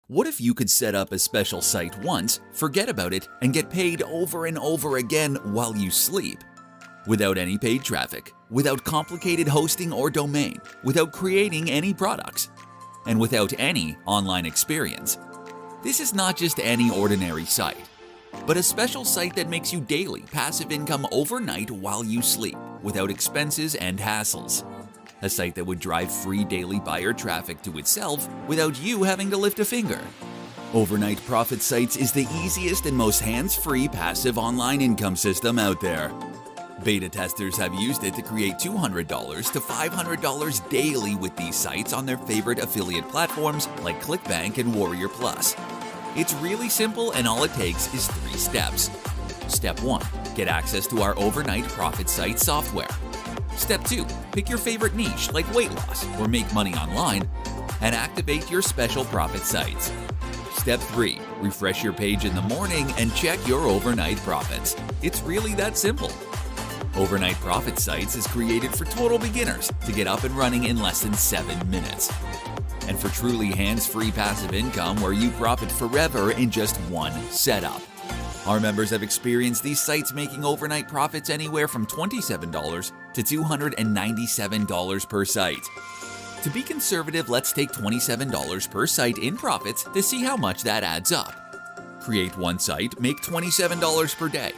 What if you could set up a special site once, forget about it, and get paid over and over again while you sleep? Without any paid traffic, without complicated hosting or domain, without creating any products, and without any online experience. This is not just any ordinary site, but a special site that makes you daily passive income overnight while you sleep, without expenses and hassles. A site that would drive free daily buyer traffic to itself without you having to lift a finger. Overnight Profit Sites is the easiest and most hands-free passive online income system out there. Beta testers have used it to create $200 to $500 daily with these sites on their favorite affiliate platforms like ClickBank and Warrior Plus. It's really simple, and all it takes is 3 steps. Step 1. Get access to our Overnight Profit Site software. Step 2. Pick your favorite niche like weight loss or make money online and activate your special profit sites. Step 3. Refresh your page in the morning and check your overnight profits. It's really that simple. Overnight Profit Sites is created for total beginners to get up and running in less than 7 minutes. And for truly hands-free passive income where you profit forever in just one setup. Our members have experienced these sites making overnight profits anywhere from $27 to $297 per site. To be conservative, let's take $27 per site in profits to see how much that adds up. Create 1 site, make $27 per day.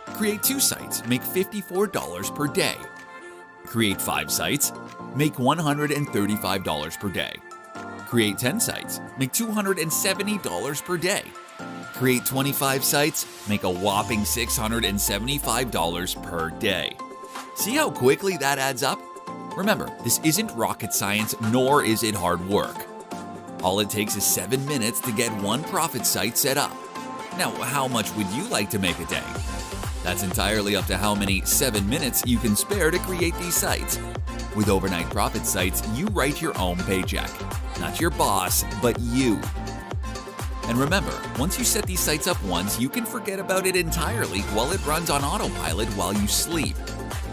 Create 2 sites, make $54 per day. Create 5 sites, make $135 per day. Create 10 sites, make $270 per day. Create 25 sites, make a whopping $675 per day. See how quickly that adds up? Remember, this isn't rocket science, nor is it hard work. All it takes is 7 minutes to get 1 profit site set up. Now, how much would you like to make a day? That's entirely up to how many 7 minutes you can spare to create these sites. With Overnight Profit Sites, you write your own paycheck. Not your boss, but you. And remember, once you set these sites up once, you can forget about it entirely while it runs on autopilot while you sleep.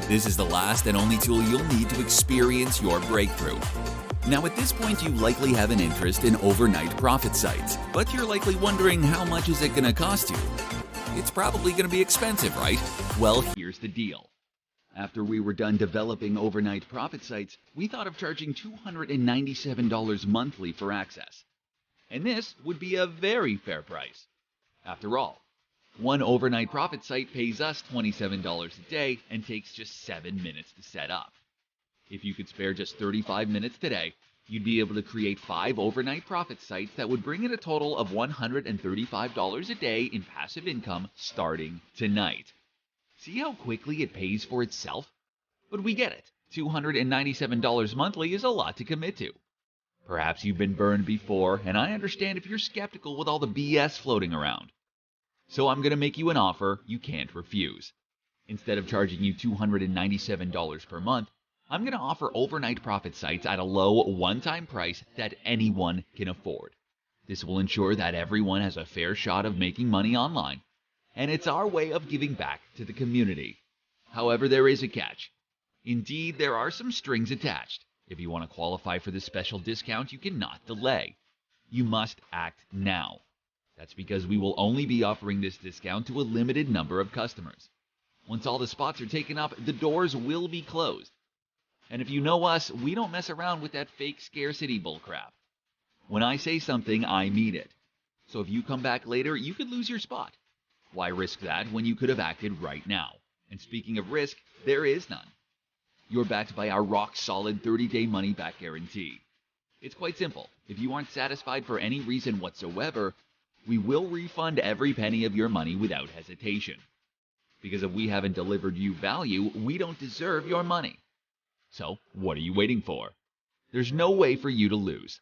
This is the last and only tool you'll need to experience your breakthrough. Now at this point, you likely have an interest in overnight profit sites, but you're likely wondering how much is it going to cost you? It's probably going to be expensive, right? Well, here's the deal. After we were done developing overnight profit sites, we thought of charging $297 monthly for access. And this would be a very fair price. After all, 1 overnight profit site pays us $27 a day and takes just 7 minutes to set up. If you could spare just 35 minutes today, you'd be able to create 5 overnight profit sites that would bring in a total of $135 a day in passive income starting tonight. See how quickly it pays for itself? But we get it. $297 monthly is a lot to commit to. Perhaps you've been burned before, and I understand if you're skeptical with all the BS floating around. So I'm going to make you an offer you can't refuse. Instead of charging you $297 per month, I'm going to offer overnight profit sites at a low one-time price that anyone can afford. This will ensure that everyone has a fair shot of making money online, and it's our way of giving back to the community. However, there is a catch. Indeed, there are some strings attached. If you want to qualify for this special discount, you cannot delay. You must act now. That's because we will only be offering this discount to a limited number of customers. Once all the spots are taken up, the doors will be closed. And if you know us, we don't mess around with that fake scarcity bullcrap. When I say something, I mean it. So if you come back later, you could lose your spot. Why risk that when you could have acted right now? And speaking of risk, there is none. You're backed by our rock-solid 30-day money-back guarantee. It's quite simple. If you aren't satisfied for any reason whatsoever, we will refund every penny of your money without hesitation. Because if we haven't delivered you value, we don't deserve your money. So, what are you waiting for? There's no way for you to lose.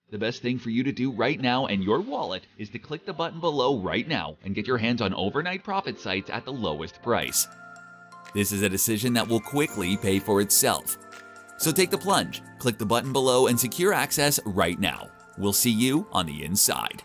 The best thing for you to do right now and your wallet is to click the button below right now and get your hands on overnight profit sites at the lowest price. This is a decision that will quickly pay for itself. So take the plunge, click the button below, and secure access right now. We'll see you on the inside.